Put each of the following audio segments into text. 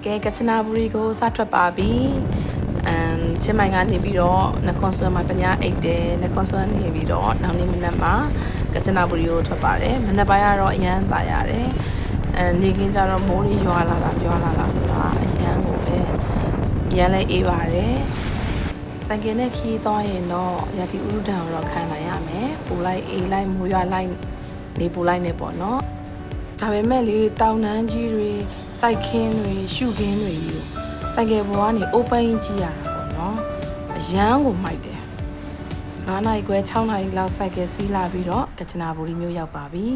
ကဲကချနာဘူရီကိုစထွက်ပါပြီချင်းမိုင်ကနေပြီးတော့နခွန်ဆွမ်းမှာတ냐အိတ်တယ်နခွန်ဆွမ်းနေပြီးတော့နောက်နေ့မနက်မှာကချနာဘူရီကိုထွက်ပါတယ်မနက်ပိုင်းကတော့အရန်ပါရတယ်နေကင်းကြတော့မိုးလေးရွာလာဆိုတာအရန်ကိုပဲအရန်လည်းအေးပါတယ်ဆိုင်ကယ်နဲ့ခီးသွားရင်တော့ရာသီဥတုဒဏ်ကိုတော့ခံနိုင်ရမယ်ပူလိုက်အေးလိုက်မိုးရွာလိုက်နေပူလိုက်နေပေါ့နော်ဒါပေမဲ့လေတောင်တန်းကြီးတွေစိုက်ခင်းတွေရှုခင်းတွေကြီးဆိုင်ကယ်ပေါ်ကနေ open ကြည့်ရတာပေါ့နော်အရန်ကိုမိုက်တယ်9 နာရီခွဲ6 နာရီလောက်ဆိုင်ကယ်စီးလာပြီးတော့ကချနာဘူရီမြို့ရောက်ပါပြီ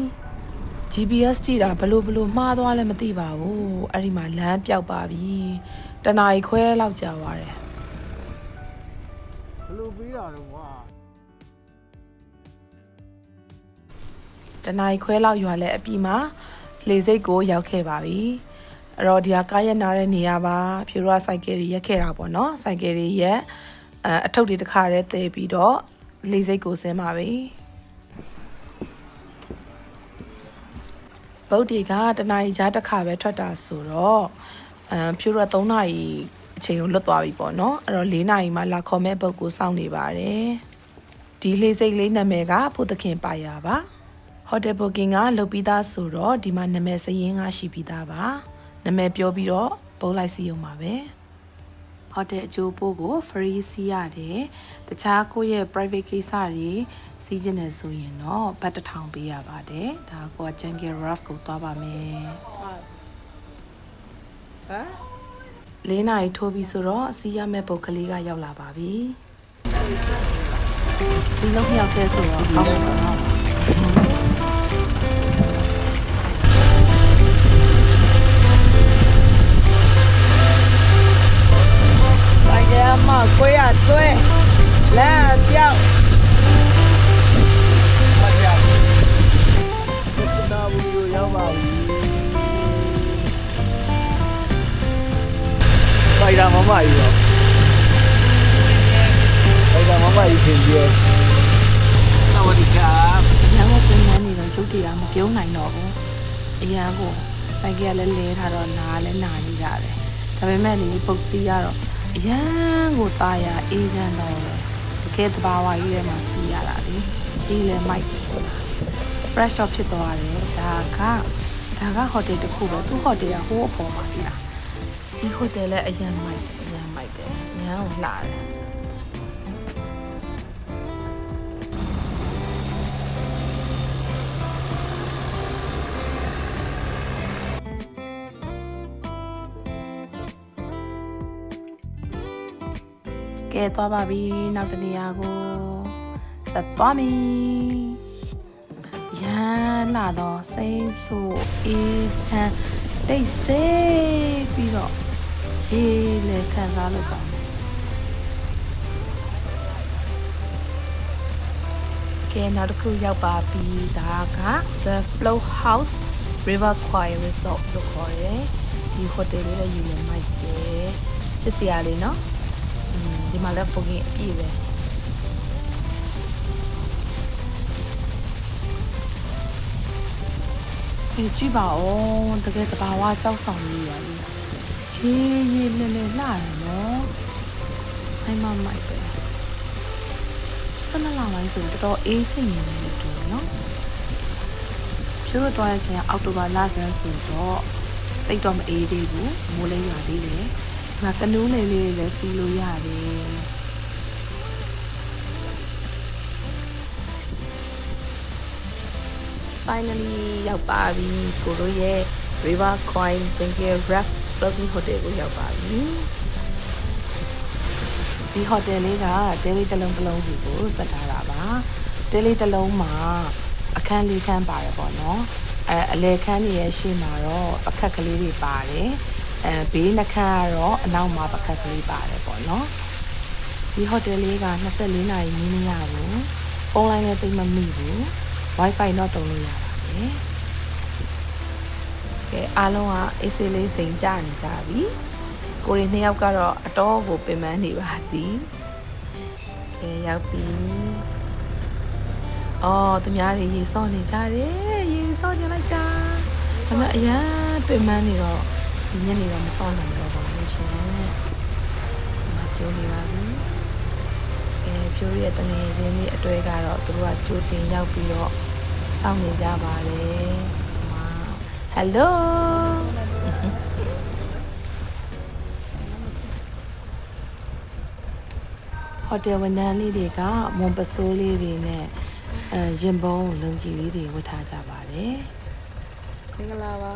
GPS ကြည့်တာဘလို့မှားသွားလဲမသိပါဘူးအဲ့ဒီမှာလမ်းပြောက်ပါပြီတနာရီခွဲလောက်ကြာသွားတယ်ဘလို့ပြီးတာတော့ကွာတနာရီခွဲလောက်ရွာလဲအပြီးမှာလေစိတ်ကိုရောက်ခဲ့ပါပြီအဲ့တော့ဒီဟာကားရက်နာတဲ့နေရာပါဖြူရဆိုင်ကယ်တွေရက်ခဲ့တာပေါ့နော်ဆိုင်ကယ်တွေရက်အထုပ်တွေတစ်ခါတည်းသဲပြီးတော့လေစိတ်ကိုဆင်းပါပြီဗုဒ္ဓကတနာရီကြားတစ်ခါပဲထွက်တာဆိုတော့ဖြူရ3 နာရီအချိန်ကိုလွတ်သွားပြီပေါ့နော်အဲ့တော့4 နာရီမှလာခေါ်မဲ့ပုတ်ကိုစောင့်နေပါတယ်ဒီလေစိတ်လေးနာမည်ကဖို့သခင်ပါရပါဟိုတယ်ဘွတ်ကင်ကလုပ်ပြီးသားဆိုတော့ဒီမှာနာမည်စရင်းကရှိပြီးသားပါနာမည်ပြောပြီးတော့ပို့လိုက်စီအောင်ပါပဲဟိုတယ်အကျိုးပို့ကို free စီးရတယ်တခြားကိုယ့်ရဲ့ private ကိစ္စတွေစီးကျင်နေဆိုရင်တော့ဘတ်1000ပေးရပါတယ်ဒါကJungle Rough ကိုသွားပါမယ်ဟမ်4 နာရီထိုးပြီးဆိုတော့စီးရမယ့်ပုတ်ကလေးကရောက်လာပါပြီစီးလုံးမြောက်တဲ့ဆိုတော့ကောင်းတယ်ပေါ့နော်မကွေးရသွဲလမ်းပြောင်းမတရားကချနာဘူရီရောက်ပါပြီပိုင်တာမမကြီးရောပိုင်တာမမကြီးရှင်ကြီးစวัสดีครับရန်ကုန်ပြည်နယ်နေတော့ရုပ်တရားမပြုံးနိုင်တော့ဘူးအရန်ကိုပိုင်ကလည်းလဲထားတော့နားလည်းနာနေကြတယ်ဒါပေမဲ့လေပုတ်စီရတော့အရန်ကိုတာယာအေးချမ်းတော့တကယ်တဘာဝကြီးထဲမှာစီးရတာလေဒီလေမိုက် fresh တော့ဖြစ်သွားတယ်ဒါကဟိုတယ်တစ်ခုပဲသူဟိုတယ်ကဟိုးအပေါ်မှာကြီးတာဒီဟိုတယ်လည်းအရန်မိုက်တယ်အရန်ကိုလှတယ်ကဲသွားပါပြီနောက်တနေရာကိုဆက်သွားပြီရန်လာတော့စိမ့်ဆူအေးချမ်းတိတ်ဆိတ်ပြီးတော့ရေလေခံစားလို့ကောင်းတယ်ကဲနောက်တစ်ခုရောက်ပါပြီဒါက The Flow House River Kwai Resort လို့ခေါ်တယ်ဒီဟိုတယ်လေးလည်းယူရမိုက်တယ်ချစ်စရာလေးနော်ဒီမှာလည်းပုံကြီးအပြည့်ပဲကြည့်ပါဦးတကယ်တဘာဝကြောက်ဆောင်ကြီးရလေချေးရည်လဲလဲလှတယ်နော်အဲ့မမိုက်ပဲ12 လပိုင်းဆိုတော့အေးစိတ်နေတယ်တူနော်ဖြိုးသွားတဲ့ချိန်ကအောက်တိုဘာလဆန်းဆိုတော့တိတ်တော့မအေးသေးဘူးမိုးလေးရွာသေးတယ်ငါကနူးလေးလည်းစီးလို့ရတယ် finally ရောက်ပါပြီကိုတို့ရဲ့ River Kwai Jungle Rough Floating Hotel ကိုရောက်ပါပြီဒီ hotel လေးကတဲလေးတစ်လုံးစီကိုဆက်ထားတာပါတဲလေးတစ်လုံးမှာအခန်း 4 ခန်းပါတယ်ပေါ့နော်အလဲခန်းရဲ့ရှေ့မှာတော့ပကတ်ကလေးတွေပါတယ်ဘေးနှခမ်းကတော့အနောက်မှာပကတ်ကလေးပါတယ်ပေါ့နော်ဒီဟိုတယ်လေးက24 နာရီမရဘူးဖုန်းလိုင်းလည်းသိမမိဘူး wifi တော့သုံးလို့ရပါတယ်ကဲအားလုံးကအေးဆေးလေးစိန်ကြနေကြပြီကိုရီ2 ယောက်ကတော့အတော်ကိုပင်ပန်းနေပါသည်ကဲရောက်ပြီအော်သူများတွေရေစော့နေကြတယ်ရေစော့ကျင်လိုက်တာဓမ္မ မဲ့အရန်တွေ့မှန်းနေတော့ဒီညနေတော့မစောနိုင်တော့ပါဘူးရှင်မကြိုးနေပါဘူးဖြိုးရဲ့တငယ်ချင်းလေးအတွေ့ကတော့သူတို့ကကြိုတင်ရောက်ပြီးတော့စောင့်နေကြပါလေဟယ်လိုဟိုတယ်ဝန်ထမ်းလေးတွေကမွန်ပစိုးလေးတွေနဲ့ရင်ပုံးလုံကြီးလေးတွေဝတ်ထားကြပါတယ်မင်္ဂလာပါ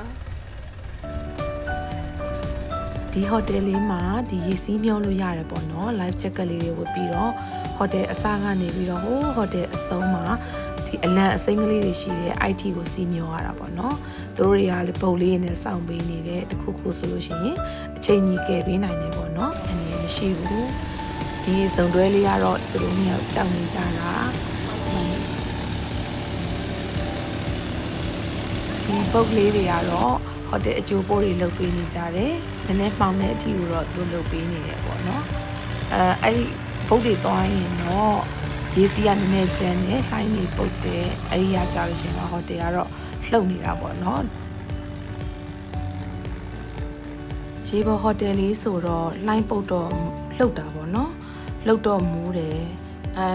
ဒီဟိုတယ်လေးမှာဒီရေစီးမျောလို့ရတယ်ပေါ့နော် live jacket လေးတွေဝတ်ပြီးတော့ဟိုတယ်အစားကနေပြီးတော့ဟိုတယ်အဆုံးမှာဒီအလံအစိမ်းကလေးတွေရှိတဲ့ IT ကိုစီးမျောရတာပေါ့နော်သူတို့တွေကလည်းပုံလေးနဲ့စောင့်ပေးနေတဲ့တခုခုဆိုလို့ရှိရင်အချိန်ကြီးကယ်ပေးနိုင်တယ်ပေါ့နော်အနေနဲ့မရှိဘူးဒီစုံတွဲလေးကတော့သူတို့နှစ်ယောက်ကြောက်နေကြတာဒီပုတ်လေးတွေကတော့ဟိုတယ်အကျိုးပိုးတွေလုပ်ပေးနေကြတယ်နည်းနည်းမှောင်တဲ့အထိကိုတော့သူတို့လုပ်ပေးနေတယ်ပေါ့နော်အဲ့ဒီပုတ်တွေသွားရင်တော့ရေစီးကနည်းနည်းကျန်းတယ်ဟိုင်းနေပုတ်တယ်အဲ့ဒီကကြာလို့ရှိရင်တော့ဟိုတယ်ကတော့လှုပ်နေတာပေါ့နော်ရေပေါ်ဟိုတယ်လေးဆိုတော့လှိုင်းပုတ်တော့လှုပ်တာပေါ့နော်လှုပ်တော့မူးတယ်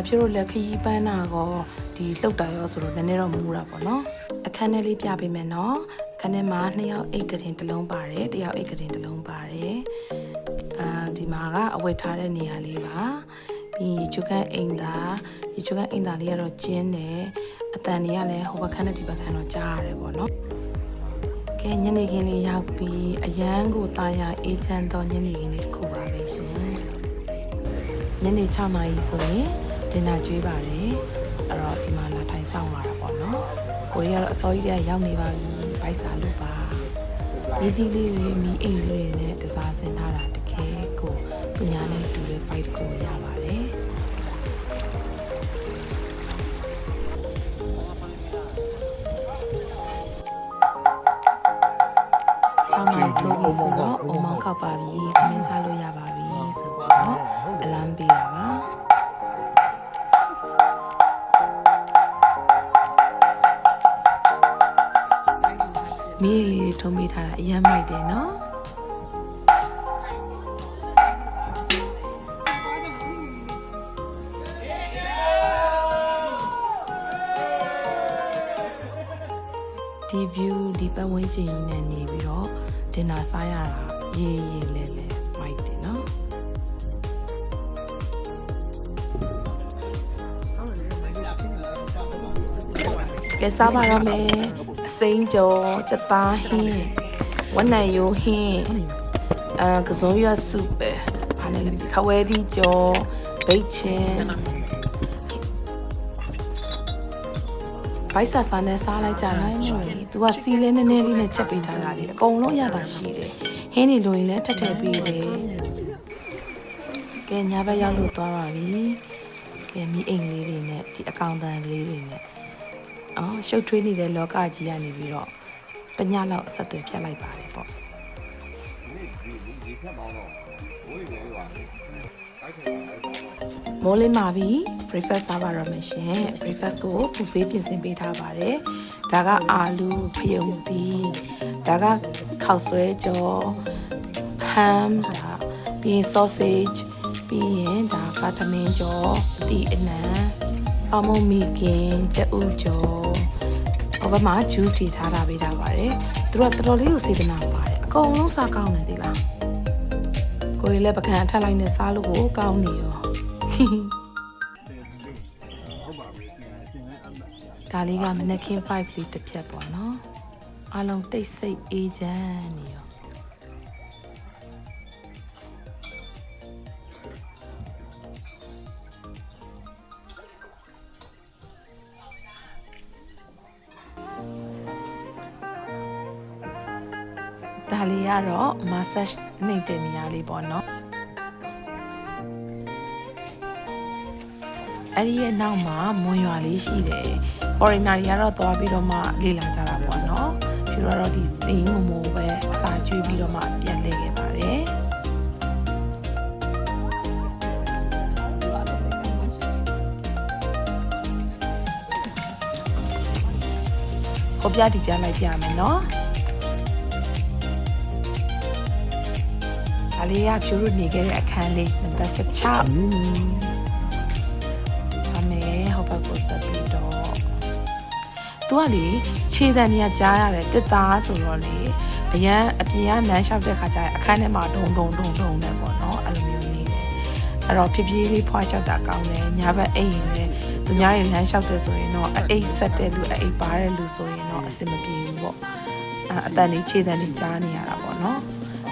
ဖြိုးတို့လက်ခရီးပန်းတာကောဒီလှုပ်တာရောဆိုတော့နည်းနည်းတော့မူးတာပေါ့နော်အခန်းထဲလေးပြပေးမယ်နော်အခန်းထဲမှာ2ယောက်အိတ်ကတင်တစ်လုံးပါတယ်1ယောက်အိတ်ကတင်တစ်လုံးပါတယ်ဒီမှာကအဝတ်ထားတဲ့နေရာလေးပါပြီးချူကန်အိမ်သားဒီချူကန်အိမ်သားလေးကတော့ကျင်းတယ်အတန်တွေကလည်းဟိုဘက်ခန်းနဲ့ဒီဘက်ခန်းတော့ကြားရတယ်ပေါ့နော်ကဲညနေခင်းလေးရောက်ပြီးအရန်ကိုတာယာအေးချမ်းသောညနေခင်းလေးတစ်ခုပါပဲရှင်ညနေ6နာရီဆိုရင်ဒင်နာကျွေးပါတယ်အဲ့တော့ဒီမှာလာထိုင်ဆောင်လာတာပေါ့နော်ကိုရီးယားကတော့အစောကြီးတည်းရောက်နေပါပြီဘိုက်စာလို့ပါမိသီးလေးတွေမိအိမ်လေးတွေနဲ့တစားဆင်ထားတာတကယ်ကိုသူညာနဲ့မတူတဲ့ fight ကိုရပါတယ်6နာရီထိုးပြီးဆိုတော့အုံမောင်းခောက်ပါပြီခမင်းစားလို့ရပါပြီဆိုတော့အလမ်းပေးတာပါမီးလေးထုံးပေးထားတာအရင်မိုက်တယ်နော်ဒီ view ဒီပတ်ဝန်းကျင်ကြီးနဲ့နေပြီးတော့ဒင်နာစားရတာရေးရေးလဲလဲမိုက်တယ်နော်ကဲစားပါတော့မယ်အစိမ်းကြောစက်သားဟင်းဝနံရိုးဟင်းကစုံရွက်စုပဲဘာလဲလဲခဝဲသီးကြောဘိတ်ချင်းဘိုက်ဆာဆာနဲ့စားလိုက်ကြတာဆိုရင် तू ကစီလဲနည်းနည်းလေးနဲ့ချက်ပေးထားတာလေအကုန်လုံးရတာရှိတယ်ဟင်းနေလိုရင်လည်းထက်ထည့်ပေးတယ်ကဲညဘက်ရောက်လို့သွားပါပြီကဲမိအိမ်လေးတွေနဲ့ဒီအကောင့်တန်လေးတွေနဲ့ရှုပ်ထွေးနေတဲ့လောကကြီးကနေပြီးတော့တညလောက်အဆက်အသွယ်ဖြတ်လိုက်ပါတယ်ပေါ့မိုးလင်းပါပြီ breakfast စားပါရမယ်ရှင် breakfast ကို buffet ပြင်ဆင်ပေးထားပါတယ်ဒါကအာလူဖယုံသီးဒါကခောက်ဆွဲကြော် ham ဒါပြီးရင် sausage ပြီးရင်ဒါကသမင်းကြော်အသီးအနှံအမုံမီကင်ကျဥကြော်ဟိုဘက်မှာ juice တွေထားတာပေးထားပါတယ်သူတို့ကတော်တော်လေးကိုစေတနာပါတယ်အကုန်လုံးစားကောင်းတယ်ဒီလားကိုရီလည်းပကံအထက်လိုက်နဲ့စားလို့ကိုကောင်းနေရောဒါလေးကမနက်ခင်း5လေးတစ်ဖြတ်ပေါ့နော်အားလုံးတိတ်ဆိတ်အေးချမ်းနေရောဒါလေးကတော့ massage နှိပ်တဲ့နေရာလေးပေါ့နော်အဲ့ဒီရဲ့နောက်မှာမွန်ရွာလေးရှိတယ် foreigner တွေကတော့သွားပြီးတော့မှလေ့လာကြတာပေါ့နော်ပြီးတော့ဒီစင်းကိုမိုးပဲအစာကျွေးပြီးတော့မှပြန်လဲခဲ့ပါတယ်ကိုပြဒီပြလိုက်ပြမယ်နော် ဒါလေးကဖြူလို့နေခဲ့တဲ့အခန်းလေးနံပါတ်16အမေဟောဘက်ကိုဆက်ပြီးတော့သူကလေခြေတံကြီးကြားရတယ်တစ်သားဆိုတော့လေအရန်အပြင်ကနန်းလျှောက်တဲ့ခါကျရင်အခန်းထဲမှာဒုံနဲ့ပေါ့နော်အဲ့လိုမျိုးနေတယ်အဲ့တော့ဖြည်းဖြည်းလေးဖွာချက်တာကောင်းတယ်ညာဘက်အိတ်ရင်လည်းသူများတွေလမ်းလျှောက်တယ်ဆိုရင်တော့အိတ်ဆက်တဲ့လူအိတ်ပါတဲ့လူဆိုရင်တော့အဆင်မပြေဘူးပေါ့အတန်လေးခြေတံကြီးကြားနေရတာပေါ့နော်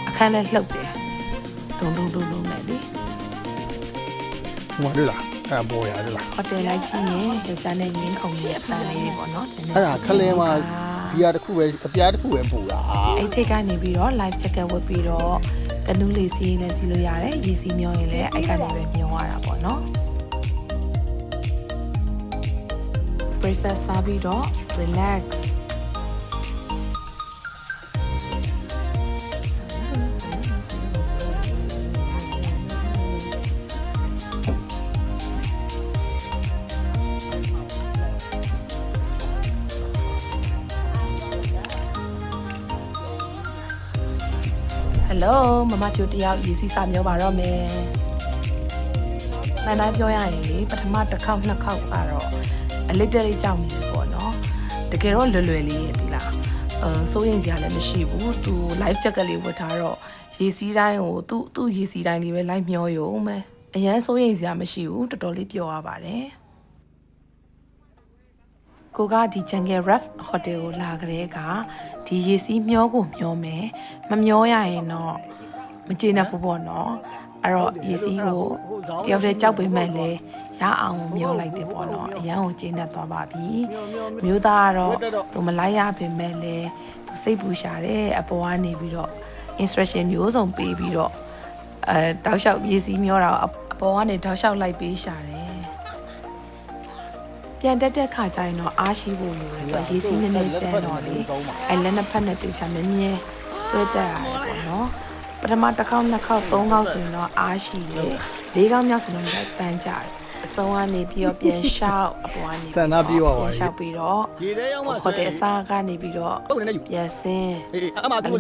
အခန်းလည်းလှုပ်တယ်ဒုံနဲ့လေ ဟိုတွေ့လားအဲ့ပေါ်ရတယ်လား ဟိုတယ်လိုက်ကြည့်ရင်ယောက်ျားနဲ့ငင်းခုံကြီးအတန်လေးပေါ့နော် အဲ့ဒါခလင်းမှာဒီဟာတစ်ခုပဲအပြားတစ်ခုပဲပူတာ အဲ့ထိတ်ကနေပြီးတော့ live jacket ဝတ်ပြီးတော့ကနူးလေးစီးရင်လည်းစီးလို့ရတယ်ရေစီးမျောရင်လည်းအဲ့ကနေပဲမျောရတာပေါ့နော် breakfast စားပြီးတော့ relax Hello မမပြိုတယောက်ရေစီးစာမျိုးပါတော့မယ်။မှန်တိုင်းပြောရရင်လေပထမတစ်ခေါက်နှစ်ခေါက်ကတော့အလစ်တက်လေးကြောက်နေပြီပေါ့နော်။တကယ်တော့လွယ်လေးရည်လား။စိုးရင်စရာလည်းမရှိဘူး။ तू live jacket လေးဝတ်ထားတော့ရေစီးတိုင်းကိုသူ့ရေစီးတိုင်းလေးပဲလိုက်မျောရုံပဲ။အရန်စိုးရင်စရာမရှိဘူးတော်တော်လေးပျော်ရပါတယ်။ကိုကဒီ Jungle Ref Hotel ကိုလာကြတဲ့ကဒီရေစီးမျောကိုမျောမယ်မမျောရရင်တော့မကျေနပ်ဘူးပေါ့နော်အဲ့တော့ရေစီးကိုတယောက်တည်းကြောက်ပေးမဲ့လေရအောင်မျောလိုက်တယ်ပေါ့နော်အရန်ကိုကျေနပ်သွားပါပြီမျိုးသားကတော့သူမလိုက်ရပေမဲ့လေသူစိတ်ပူရှာတယ်အပေါ်ကနေပြီးတော့ instruction မျိုးစုံပေးပြီးတော့တောက်လျှောက်ရေစီးမျောတာအပေါ်ကနေတောက်လျှောက်လိုက်ပေးရှာတယ်ပြန်တက်တဲ့ခါကျရင်တော့အားရှိဖို့လိုတယ်သူရေစီးနေနေကျန်းတော့လေအဲလက်နှစ်ဖက်နဲ့တေချာမြဲမြဲဆွဲတက်ရတယ်ပေါ့နော်ပထမတစ်ခေါက်နှစ်ခေါက်သုံးခေါက်ဆိုရင်တော့အားရှိတယ်လေးခေါက်မြောက်ဆိုတော့လည်းပန်းကြတယ်အဆုံးကနေပြီးတော့ပြန်လျှောက်အပေါ်ကနေပြန်လျှောက်ပြီးတော့ဟိုတယ်အစားကနေပြီးတော့ပြန်ဆင်းအဲ့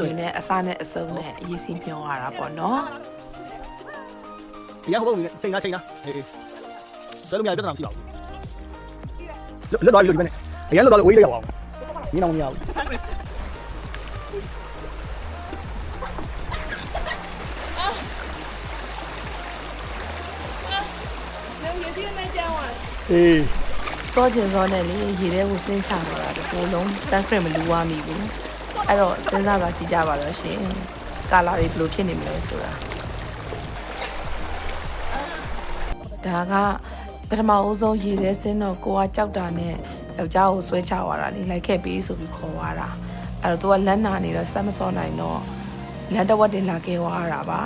လိုနဲ့အစားနဲ့အစုံနဲ့အရေးစီးပြောင်းရတာပေါ့နော်ဒီကဟိုချိန်လားဟေးဘယ်လိုများတက်တာမရှိပါဘူးလွတ်သွားပြီလို့ဒီမဲ့အရင်လွတ်သွားလို့ဝေးရအောင်မင်းအောင်မရဘူးအေးစောကျင်စောနဲ့လေရေထဲကိုဆင်းချတော့တာဒီလိုလုံး suncream မလူရမိဘူးအဲ့တော့စဉ်းစားပါကြည့်ကြပါတော့ရှင်ကာလာတွေဘယ်လိုဖြစ်နေမလဲဆိုတာဒါကပထမအဦးဆုံးရေထဲဆင်းတော့ကိုကကြောက်တာနဲ့ယောက်ျားကိုဆွဲချသွားတာလေလိုက်ခဲ့ပြီးဆိုပြီးခေါ်သွားတာအဲ့တော့သူကလက်နာနေတော့ဆက်မစောနိုင်တော့လက်တဝက်တင်လာခဲ့သွားတာပါ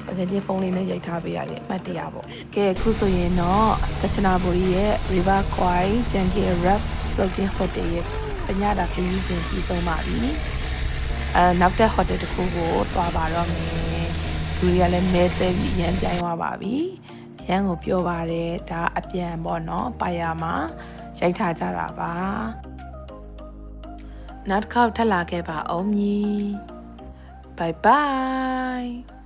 တကယ်ချင်းဖုန်းလေးနဲ့ရိုက်ထားပေးရတယ်အမှတ်တရပေါ့ကဲအခုဆိုရင်တော့ကချနာဘူရီရဲ့ River Kwai Jungle Ref Floating Hotel ရဲ့တညတာခရီးစဉ်ပြီးဆုံးပါပြီနောက်တဲ့ hotel တစ်ခုကိုတွားပါတော့မယ်လူတွေကလည်းမဲသေးပြီးရမ်းပြိုင်သွားပါပြီရန်ကိုပြောပါတယ်ဒါအပြန်ပေါ့နော်ပါရမှာရိုက်ထားကြတာပါနောက်တစ်ခေါက်ထပ်လာခဲ့ပါအောင်မြည် bye bye